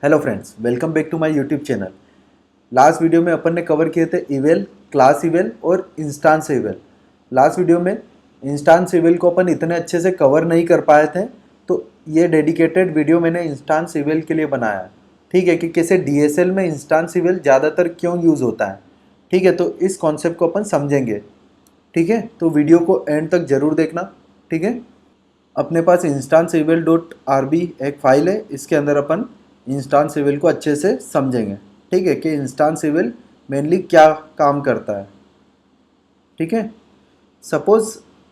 Hello friends, welcome back to my YouTube channel. Last video में अपन ने cover किए थे इवेल, क्लास इवेल और इंस्टांस इवेल। लास्ट वीडियो में इंस्टांस इवेल को अपन इतने अच्छे से कवर नहीं कर पाए थे, तो ये डेडिकेटेड वीडियो मैंने इंस्टांस इवेल के लिए बनाया है। ठीक है, कि कैसे डीएसएल में इंस्टांस इवेल ज़्यादातर क्यों यूज़ होता है। ठीक है, तो इस कॉन्सेप्ट को अपन समझेंगे। ठीक है, तो वीडियो को एंड तक ज़रूर देखना। ठीक है, अपने पास instance eval dot R B एक फाइल है, इसके अंदर अपन इंस्टांस इवेल को अच्छे से समझेंगे। ठीक है, कि इंस्टांस इवेल मेनली क्या काम करता है। ठीक है, सपोज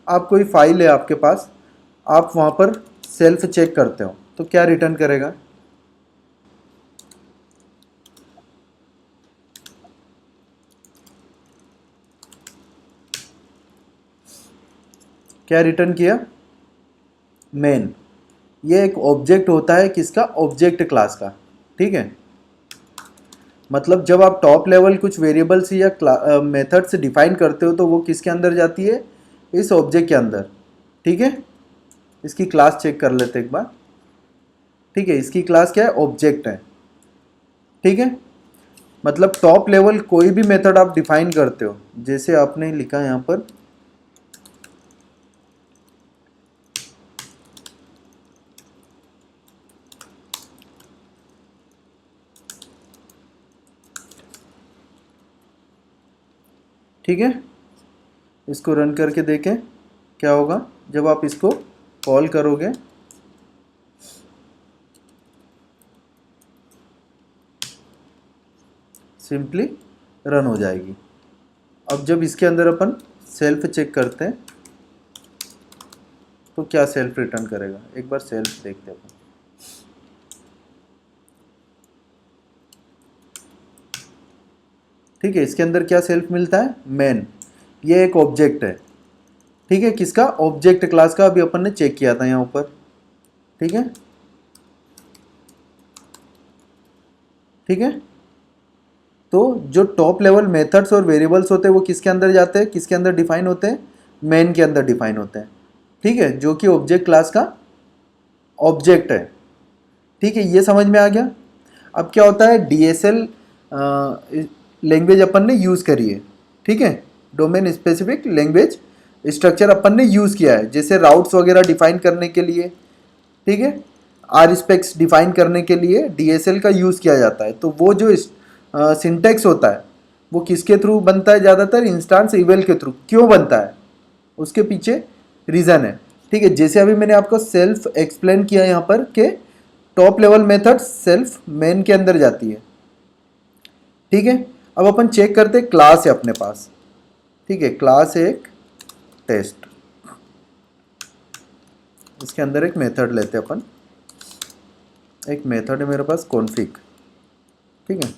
आप कोई फाइल है आपके पास, आप वहाँ पर सेल्फ चेक करते हो तो क्या रिटर्न करेगा। क्या रिटर्न किया, मेन। ये एक ऑब्जेक्ट होता है, किसका, ऑब्जेक्ट क्लास का। ठीक है, मतलब जब आप टॉप लेवल कुछ वेरिएबल्स या मेथड्स डिफाइन करते हो तो वो किसके अंदर जाती है, इस ऑब्जेक्ट के अंदर। ठीक है, इसकी क्लास चेक कर लेते एक बार। ठीक है, इसकी क्लास क्या है, ऑब्जेक्ट है। ठीक है, मतलब टॉप लेवल कोई भी मेथड आप डिफाइन करते हो, जैसे आपने लिखा यहाँ पर ठीक है, इसको रन करके देखें क्या होगा जब आप इसको कॉल करोगे। सिंपली रन हो जाएगी। अब जब इसके अंदर अपन सेल्फ चेक करते हैं तो क्या सेल्फ रिटर्न करेगा, एक बार सेल्फ देखते हैं अपन। ठीक है, इसके अंदर क्या सेल्फ मिलता है, मेन। ये एक ऑब्जेक्ट है। ठीक है, किसका, ऑब्जेक्ट क्लास का। अभी अपन ने चेक किया था यहाँ ऊपर। ठीक है, ठीक है, तो जो टॉप लेवल मेथड्स और वेरिएबल्स होते हैं वो किसके अंदर जाते हैं, किसके अंदर डिफाइन होते हैं, मेन के अंदर डिफाइन होते हैं। ठीक है, जो कि ऑब्जेक्ट क्लास का ऑब्जेक्ट है। ठीक है, ये समझ में आ गया। अब क्या होता है, डीएसएल लैंग्वेज अपन ने यूज़ करी है। ठीक है, डोमेन स्पेसिफिक लैंग्वेज स्ट्रक्चर अपन ने यूज़ किया है, जैसे राउट्स वगैरह डिफाइन करने के लिए। ठीक है, आर स्पेक्स डिफाइन करने के लिए डीएसएल का यूज़ किया जाता है। तो वो जो सिंटेक्स होता है वो किसके थ्रू बनता है, ज़्यादातर इंस्टांस इवेल के थ्रू। क्यों बनता है, उसके पीछे रीज़न है। ठीक है, जैसे अभी मैंने आपको सेल्फ एक्सप्लेन किया यहाँ पर कि top level method self main के अंदर जाती है। ठीक है, अब अपन चेक करते हैं, क्लास है अपने पास। ठीक है, क्लास है एक टेस्ट, इसके अंदर एक मेथड लेते हैं अपन। एक मेथड है मेरे पास कॉन्फिग। ठीक है,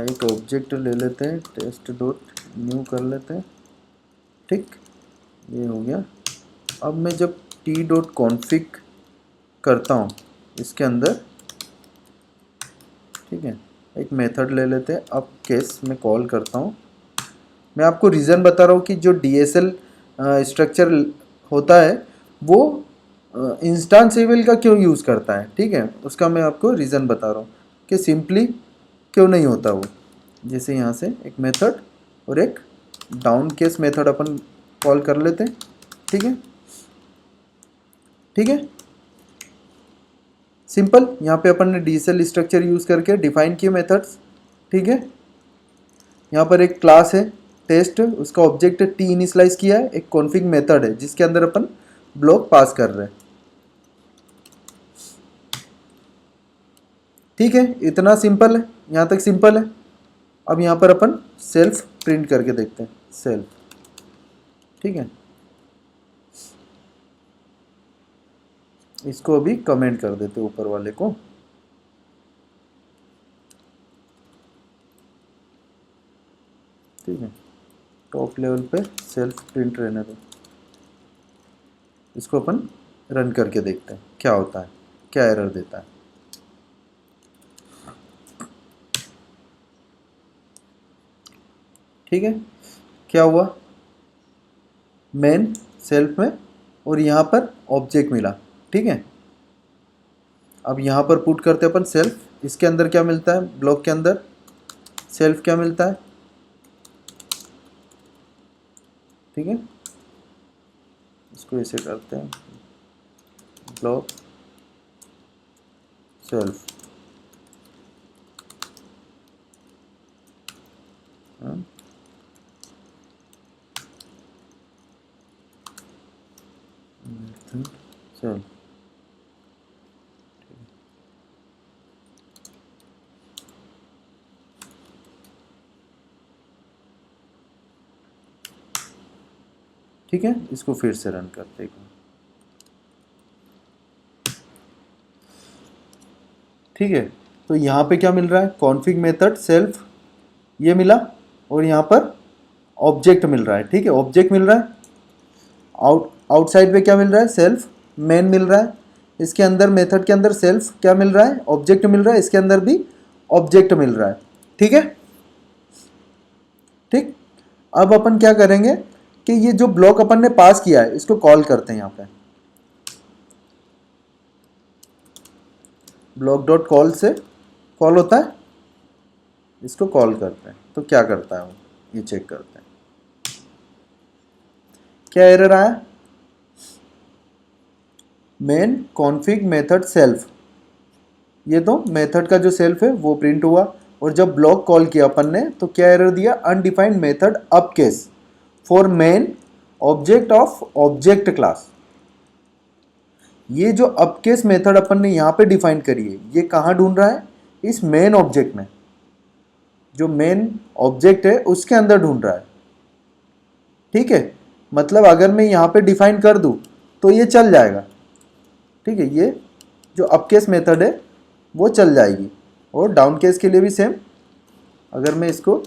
एक ऑब्जेक्ट ले लेते हैं, टेस्ट डॉट न्यू कर लेते हैं। ठीक, ये हो गया। अब मैं जब टी डॉट कॉन्फिग करता हूँ इसके अंदर, ठीक है, एक मेथड ले लेते हैं। अब केस में कॉल करता हूँ। मैं आपको रीज़न बता रहा हूँ कि जो डीएसएल स्ट्रक्चर होता है वो इंस्टांस इवेल का क्यों यूज़ करता है। ठीक है, उसका मैं आपको रीज़न बता रहा हूँ कि सिंपली क्यों नहीं होता वो। जैसे यहाँ से एक मेथड और एक डाउन केस मेथड अपन कॉल कर लेते हैं। ठीक है, ठीक है, सिंपल। यहाँ पे अपन ने डीएसएल स्ट्रक्चर यूज़ करके डिफाइन किए मेथड्स। ठीक है, यहाँ पर एक क्लास है टेस्ट, उसका ऑब्जेक्ट टी इनिशलाइज किया है। एक कॉन्फिग मेथड है जिसके अंदर अपन ब्लॉक पास कर रहे हैं। ठीक है, इतना सिंपल है, यहाँ तक सिंपल है। अब यहाँ पर अपन सेल्फ प्रिंट करके देखते हैं, सेल्फ। ठीक है, इसको अभी कमेंट कर देते हैं ऊपर वाले को। ठीक है, टॉप लेवल पे सेल्फ प्रिंट रहने दो। इसको अपन रन करके देखते हैं क्या होता है, क्या एरर देता है। ठीक है, क्या हुआ, मेन सेल्फ में और यहाँ पर ऑब्जेक्ट मिला। ठीक है, अब यहाँ पर पुट करते हैं अपन सेल्फ। इसके अंदर क्या मिलता है, ब्लॉक के अंदर सेल्फ क्या मिलता है, ठीक है। इसको ऐसे करते हैं, ब्लॉक सेल्फ, सेल्फ, ठीक है। इसको फिर से रन करते हैं। ठीक है, तो यहाँ पे क्या मिल रहा है, कॉन्फिग मेथड सेल्फ ये मिला, और यहाँ पर ऑब्जेक्ट मिल रहा है, ठीक है। ऑब्जेक्ट मिल रहा है, आउटसाइड पे क्या मिल रहा है, सेल्फ मेन मिल रहा है। इसके अंदर मेथड के अंदर सेल्फ क्या मिल रहा है, ऑब्जेक्ट मिल रहा है। इसके अंदर भी ऑब्जेक्ट मिल रहा है, ठीक है। ठीक, अब अपन क्या करेंगे कि ये जो ब्लॉक अपन ने पास किया है इसको कॉल करते हैं। यहाँ पे ब्लॉक डॉट कॉल से कॉल होता है, इसको कॉल करते हैं तो क्या करता है वो, ये चेक करते हैं। क्या एरर आया, मेन कॉन्फिग मेथड सेल्फ, ये तो मेथड का जो सेल्फ है वो प्रिंट हुआ। और जब ब्लॉक कॉल किया अपन ने तो क्या एरर दिया, undefined method upcase for main object of object class. ये जो अपकेस मेथड अपन ने यहाँ पे डिफाइन करी है, ये कहाँ ढूंढ रहा है, इस मेन ऑब्जेक्ट में, जो मेन ऑब्जेक्ट है उसके अंदर ढूंढ रहा है, ठीक है। मतलब अगर मैं यहाँ पे डिफाइन कर दूँ तो ये चल जाएगा, ठीक है। ये जो अपकेस मेथड है वो चल जाएगी, और डाउन केस के लिए भी सेम। अगर मैं इसको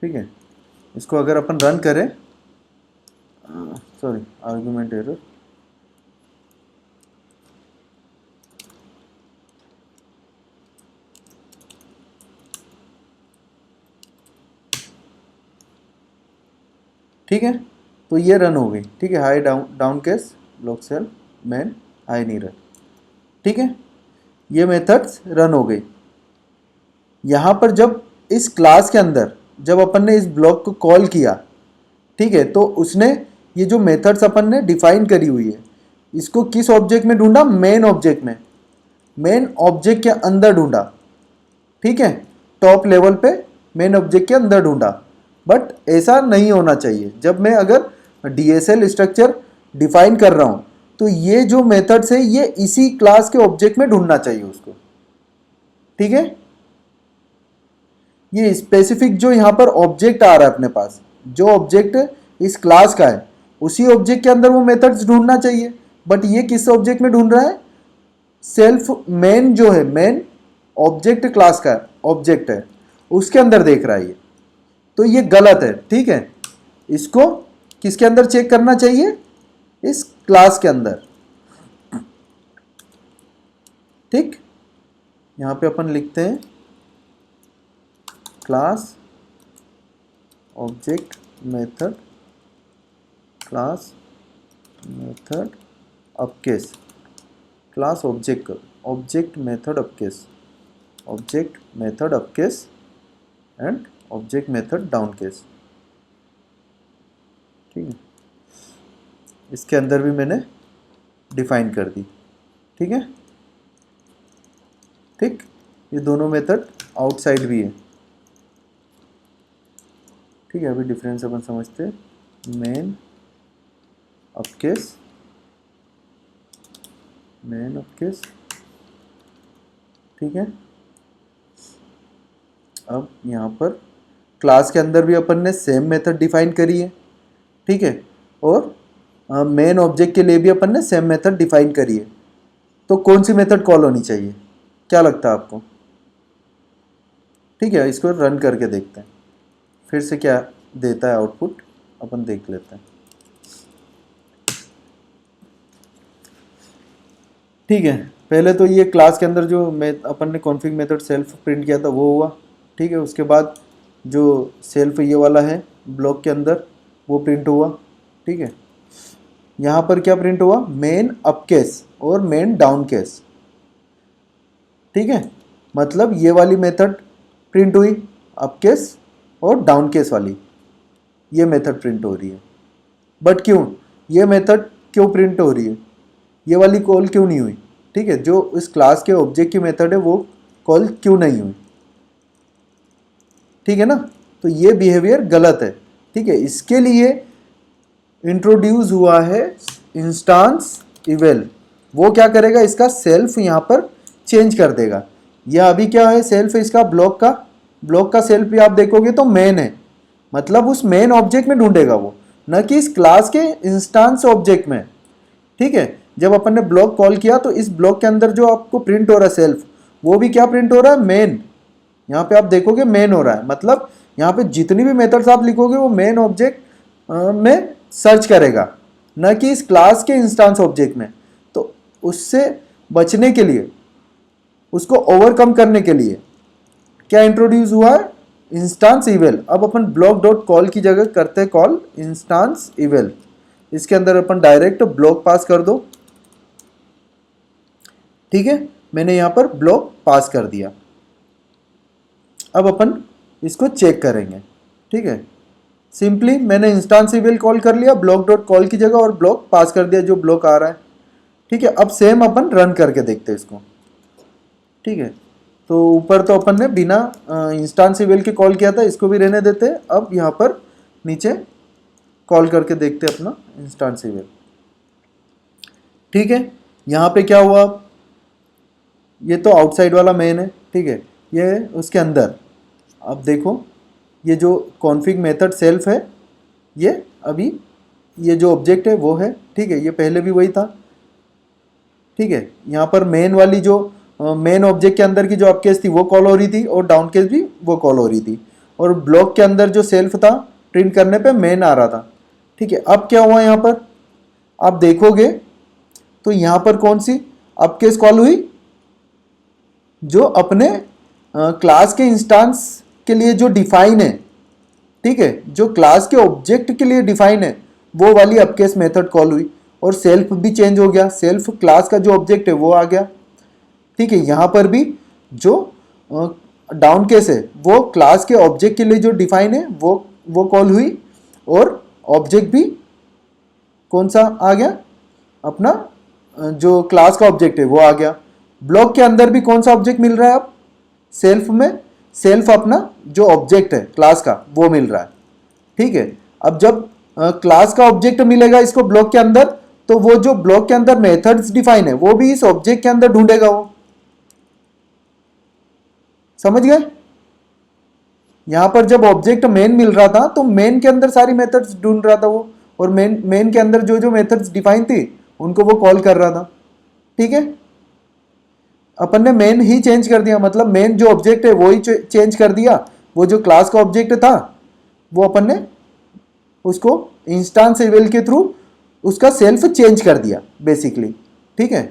ठीक है, इसको अगर अपन रन करें, सॉरी आर्गुमेंट एरर, ठीक है। तो ये रन हो गई, ठीक है। High down case block self man high नहीं रन, ठीक है। ये मेथड्स रन हो गई। यहाँ पर जब इस क्लास के अंदर जब अपन ने इस ब्लॉक को कॉल किया, ठीक है, तो उसने ये जो मेथड्स अपन ने डिफाइन करी हुई है इसको किस ऑब्जेक्ट में ढूंढा, मेन ऑब्जेक्ट में, मेन ऑब्जेक्ट के अंदर ढूंढा, ठीक है। टॉप लेवल पे मेन ऑब्जेक्ट के अंदर ढूंढा। बट ऐसा नहीं होना चाहिए। जब मैं अगर DSL स्ट्रक्चर डिफाइन कर रहा हूँ तो ये जो मेथड्स है ये इसी क्लास के ऑब्जेक्ट में ढूंढना चाहिए उसको, ठीक है। ये स्पेसिफिक जो यहाँ पर ऑब्जेक्ट आ रहा है अपने पास, जो ऑब्जेक्ट इस क्लास का है उसी ऑब्जेक्ट के अंदर वो मेथड्स ढूंढना चाहिए। बट ये किस ऑब्जेक्ट में ढूंढ रहा है, सेल्फ मेन जो है, मेन ऑब्जेक्ट क्लास का ऑब्जेक्ट है उसके अंदर देख रहा है ये, तो ये गलत है, ठीक है। इसको किसके अंदर चेक करना चाहिए, इस क्लास के अंदर, ठीक। यहाँ पे अपन लिखते हैं class object method, class method upcase, class object object method upcase, object method upcase and object method downcase, ठीक है। इसके अंदर भी मैंने डिफाइन कर दी, ठीक है। ठीक, ये दोनों मेथड आउटसाइड भी है, ठीक है। अभी डिफरेंस अपन समझते हैं, मेन अपकेस, मेन अपकेस, ठीक है। अब यहाँ पर क्लास के अंदर भी अपन ने सेम मेथड डिफाइन करी है, ठीक है। और मेन ऑब्जेक्ट के लिए भी अपन ने सेम मेथड डिफाइन करी है। तो कौन सी मेथड कॉल होनी चाहिए, क्या लगता है आपको, ठीक है। इसको रन करके देखते हैं फिर से क्या देता है आउटपुट, अपन देख लेते हैं, ठीक है। पहले तो ये क्लास के अंदर जो अपन ने कॉन्फिग मेथड सेल्फ प्रिंट किया था वो हुआ, ठीक है। उसके बाद जो सेल्फ ये वाला है ब्लॉक के अंदर वो प्रिंट हुआ, ठीक है। यहाँ पर क्या प्रिंट हुआ, मेन अप केस और मेन डाउन केस, ठीक है। मतलब ये वाली मेथड प्रिंट हुई अप केस और डाउन केस वाली, ये मेथड प्रिंट हो रही है। बट क्यों ये मेथड क्यों प्रिंट हो रही है, ये वाली कॉल क्यों नहीं हुई, ठीक है। जो इस क्लास के ऑब्जेक्ट की मेथड है वो कॉल क्यों नहीं हुई, ठीक है ना। तो ये बिहेवियर गलत है, ठीक है। इसके लिए इंट्रोड्यूस हुआ है इंस्टांस इवेल। वो क्या करेगा, इसका सेल्फ यहाँ पर चेंज कर देगा। यह अभी क्या है, सेल्फ इसका ब्लॉक का सेल्फ भी आप देखोगे तो मेन है, मतलब उस मेन ऑब्जेक्ट में ढूंढेगा वो, न कि इस क्लास के इंस्टांस ऑब्जेक्ट में, ठीक है। जब अपन ने ब्लॉक कॉल किया तो इस ब्लॉक के अंदर जो आपको प्रिंट हो रहा है सेल्फ, वो भी क्या प्रिंट हो रहा है, मेन। यहाँ पे आप देखोगे मेन हो रहा है, मतलब यहाँ पे जितनी भी मेथड्स आप लिखोगे वो मेन ऑब्जेक्ट में सर्च करेगा, न कि इस क्लास के इंस्टांस ऑब्जेक्ट में। तो उससे बचने के लिए, उसको ओवरकम करने के लिए क्या इंट्रोड्यूस हुआ है, इंस्टांस इवेल। अब अपन ब्लॉक डॉट कॉल की जगह करते हैं कॉल इंस्टांस इवेल। इसके अंदर अपन डायरेक्ट ब्लॉक पास कर दो, ठीक है। मैंने यहाँ पर ब्लॉक पास कर दिया। अब अपन इसको चेक करेंगे, ठीक है। सिंपली मैंने इंस्टांस इवेल कॉल कर लिया ब्लॉक डॉट कॉल की जगह और ब्लॉक पास कर दिया जो ब्लॉक आ रहा है, ठीक है। अब सेम अपन रन करके देखते हैं इसको, ठीक है। तो ऊपर तो अपन ने बिना इंस्टांस इवेल के कॉल किया था, इसको भी रहने देते हैं। अब यहाँ पर नीचे कॉल करके देखते हैं अपना इंस्टांस इवेल, ठीक है। यहाँ पे क्या हुआ, ये तो आउटसाइड वाला मेन है, ठीक है। ये उसके अंदर अब देखो, ये जो कॉन्फिग मेथड सेल्फ है, ये अभी ये जो ऑब्जेक्ट है वो है, ठीक है। ये पहले भी वही था, ठीक है। यहाँ पर मेन वाली जो मेन ऑब्जेक्ट के अंदर की जो अप केस थी वो कॉल हो रही थी और डाउन केस भी वो कॉल हो रही थी, और ब्लॉक के अंदर जो सेल्फ था प्रिंट करने पे मेन आ रहा था, ठीक है। अब क्या हुआ, यहाँ पर आप देखोगे तो यहाँ पर कौन सी अप केस कॉल हुई, जो अपने क्लास के इंस्टांस के लिए जो डिफाइन है, ठीक है, जो क्लास के ऑब्जेक्ट के लिए डिफाइन है वो वाली अपकेस मेथड कॉल हुई, और सेल्फ भी चेंज हो गया, सेल्फ क्लास का जो ऑब्जेक्ट है वो आ गया, ठीक है। यहाँ पर भी जो डाउन केस है वो क्लास के ऑब्जेक्ट के लिए जो डिफाइन है वो कॉल हुई, और ऑब्जेक्ट भी कौन सा आ गया, अपना जो क्लास का ऑब्जेक्ट है वो आ गया। ब्लॉक के अंदर भी कौन सा ऑब्जेक्ट मिल रहा है, अब सेल्फ में सेल्फ अपना जो ऑब्जेक्ट है क्लास का वो मिल रहा है, ठीक है। अब जब क्लास का ऑब्जेक्ट मिलेगा इसको ब्लॉक के अंदर, तो वो जो ब्लॉक के अंदर मेथड्स डिफाइन है वो भी इस ऑब्जेक्ट के अंदर ढूंढेगा वो, समझ गए। यहां पर जब ऑब्जेक्ट मेन मिल रहा था तो मेन के अंदर सारी मेथड्स ढूंढ रहा था वो, और मेन के अंदर जो जो मेथड्स डिफाइन थी उनको वो कॉल कर रहा था, ठीक है। अपन ने मेन ही चेंज कर दिया, मतलब मेन जो ऑब्जेक्ट है वो ही चेंज कर दिया, वो जो क्लास का ऑब्जेक्ट था वो अपन ने उसको इंस्टांस इवेल के थ्रू उसका सेल्फ चेंज कर दिया बेसिकली, ठीक है।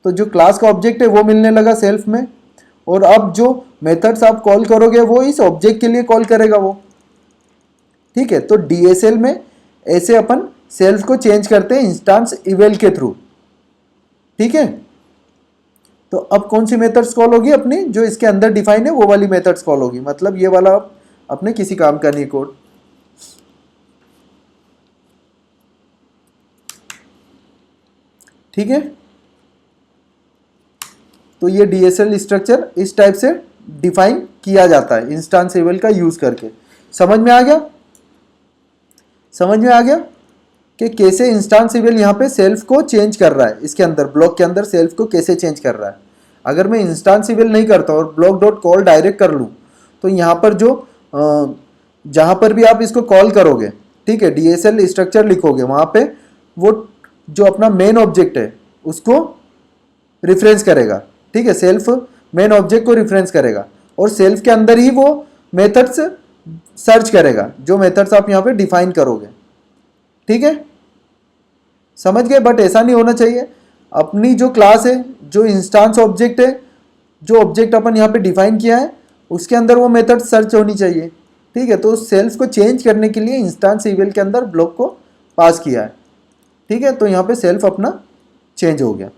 तो जो क्लास का ऑब्जेक्ट है वो मिलने लगा सेल्फ में, और अब जो मेथड्स आप कॉल करोगे वो इस ऑब्जेक्ट के लिए कॉल करेगा वो, ठीक है। तो डीएसएल में ऐसे अपन सेल्फ को चेंज करते हैं इंस्टांस इवेल के थ्रू, ठीक है। तो अब कौन सी मेथड्स कॉल होगी अपनी, जो इसके अंदर डिफाइन है वो वाली मेथड्स कॉल होगी, मतलब ये वाला अपने किसी काम का नहीं कोड, ठीक है। तो ये डीएसएल स्ट्रक्चर इस टाइप से डिफाइन किया जाता है इंस्टांस इवेल का यूज करके। समझ में आ गया, समझ में आ गया कि कैसे इंस्टांस इवेल यहाँ पे सेल्फ को चेंज कर रहा है, इसके अंदर ब्लॉक के अंदर सेल्फ को कैसे चेंज कर रहा है। अगर मैं इंस्टांस इवेल नहीं करता और ब्लॉक डॉट कॉल डायरेक्ट कर लूँ, तो यहाँ पर जो जहाँ पर भी आप इसको कॉल करोगे, ठीक है, डीएसएल स्ट्रक्चर लिखोगे, वहाँ पे वो जो अपना मेन ऑब्जेक्ट है उसको रिफरेंस करेगा, ठीक है। सेल्फ मेन ऑब्जेक्ट को रिफरेंस करेगा, और सेल्फ के अंदर ही वो मेथड्स सर्च करेगा जो मेथड्स आप यहाँ पे डिफाइन करोगे, ठीक है, समझ गए। बट ऐसा नहीं होना चाहिए, अपनी जो क्लास है जो इंस्टांस ऑब्जेक्ट है, जो ऑब्जेक्ट अपन यहाँ पे डिफाइन किया है उसके अंदर वो मेथड सर्च होनी चाहिए। ठीक है, तो सेल्फ को चेंज करने के लिए इंस्टांस इवेल के अंदर ब्लॉक को पास किया है। ठीक है, तो यहाँ पे सेल्फ अपना चेंज हो गया।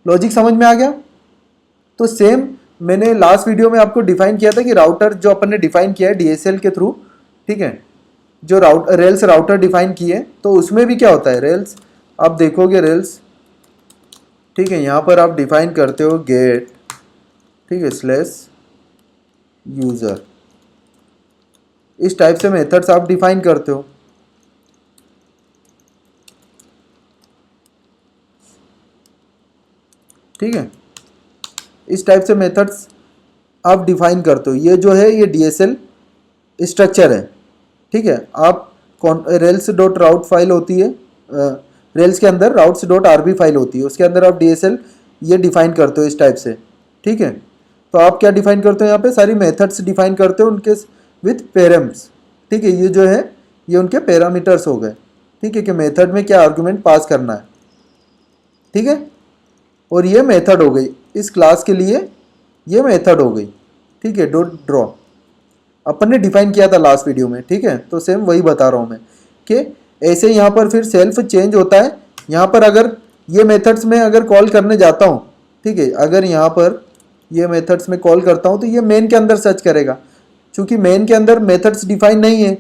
लॉजिक समझ में आ गया? तो सेम मैंने लास्ट वीडियो में आपको डिफाइन किया था कि राउटर जो अपन ने डिफाइन किया है डीएसएल के थ्रू, ठीक है, जो रेल्स राउटर डिफाइन किए, तो उसमें भी क्या होता है, रेल्स आप देखोगे रेल्स, ठीक है, यहाँ पर आप डिफाइन करते हो गेट, ठीक है, स्लैश यूज़र, इस टाइप से मेथड्स आप डिफाइन करते हो। ठीक है, इस टाइप से मेथड्स आप डिफाइन करते हो। ये जो है ये डीएसएल स्ट्रक्चर है। ठीक है, आप रेल्स डॉट राउट फाइल होती है, रेल्स के अंदर राउट्स डॉट आरबी फाइल होती है, उसके अंदर आप डीएसएल ये डिफाइन करते हो इस टाइप से। ठीक है, तो आप क्या डिफाइन करते हो, यहाँ पे सारी मेथड्स डिफाइन करते हो उनके विथ पेरम्स। ठीक है, ये जो है ये उनके पैरामीटर्स हो गए। ठीक है, कि मेथड में क्या आर्गुमेंट पास करना है। ठीक है, और ये मेथड हो गई इस क्लास के लिए, ये मेथड हो गई। ठीक है, डॉट ड्रॉ अपन ने डिफाइन किया था लास्ट वीडियो में। ठीक है, तो सेम वही बता रहा हूँ मैं कि ऐसे यहाँ पर फिर सेल्फ चेंज होता है। यहाँ पर अगर ये मेथड्स में अगर कॉल करने जाता हूँ, ठीक है, अगर यहाँ पर ये मेथड्स में कॉल करता हूँ तो ये मेन के अंदर सर्च करेगा, क्योंकि मेन के अंदर मेथड्स डिफाइन नहीं है।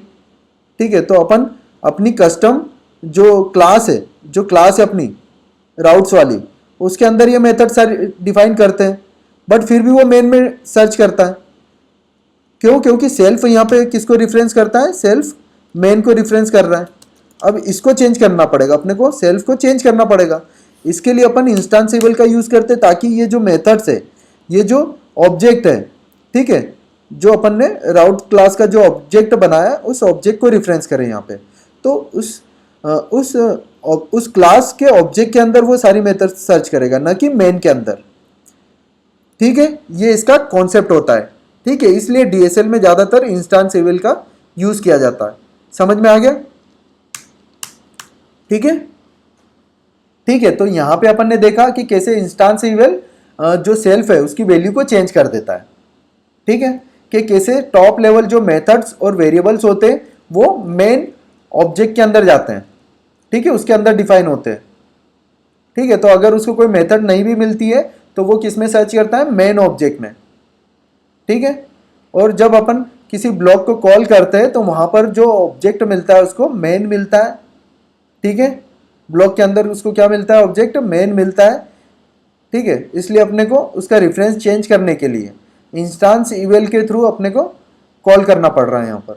ठीक है, तो अपन अपनी कस्टम जो क्लास है अपनी राउट्स वाली, उसके अंदर ये मेथड सारे डिफाइन करते हैं, बट फिर भी वो मेन में सर्च करता है। क्यों? क्योंकि सेल्फ यहाँ पे किसको रिफरेंस करता है, सेल्फ मेन को रिफरेंस कर रहा है। अब इसको चेंज करना पड़ेगा अपने को, सेल्फ को चेंज करना पड़ेगा। इसके लिए अपन इंस्टांसेबल का यूज़ करते हैं, ताकि ये जो मेथड्स है, ये जो ऑब्जेक्ट है, ठीक है, जो अपन ने राउट क्लास का जो ऑब्जेक्ट बनाया उस ऑब्जेक्ट को रिफरेंस करें यहाँ पे। तो उस क्लास के ऑब्जेक्ट के अंदर वो सारी मेथड सर्च करेगा, ना कि मेन के अंदर। ठीक है, ये इसका कॉन्सेप्ट होता है। ठीक है, इसलिए डीएसएल में ज़्यादातर इंस्टांसेबल का यूज़ किया जाता है। समझ में आ गया? ठीक है, ठीक है, तो यहाँ पे अपन ने देखा कि कैसे इंस्टांसेबल जो सेल्फ है उसकी वैल्यू को चेंज कर देता है। ठीक है, कि कैसे टॉप लेवल जो मेथड्स और वेरिएबल्स होते हैं वो मेन ऑब्जेक्ट के अंदर जाते हैं। ठीक है, उसके अंदर डिफाइन होते हैं। ठीक है, तो अगर उसको कोई मेथड नहीं भी मिलती है तो वो किस में सर्च करता है, मेन ऑब्जेक्ट में। ठीक है, और जब अपन किसी ब्लॉक को कॉल करते हैं तो वहाँ पर जो ऑब्जेक्ट मिलता है उसको मेन मिलता है। ठीक है, ब्लॉक के अंदर उसको क्या मिलता है, ऑब्जेक्ट मेन मिलता है। ठीक है, इसलिए अपने को उसका रेफरेंस चेंज करने के लिए इंस्टांस इवेल के थ्रू अपने को कॉल करना पड़ रहा है यहाँ पर।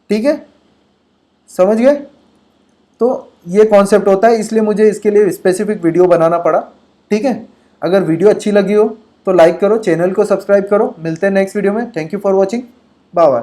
ठीक है, समझ गए? तो ये कॉन्सेप्ट होता है, इसलिए मुझे इसके लिए स्पेसिफिक वीडियो बनाना पड़ा। ठीक है, अगर वीडियो अच्छी लगी हो तो लाइक करो, चैनल को सब्सक्राइब करो। मिलते हैं नेक्स्ट वीडियो में। Thank you for watching, bye bye.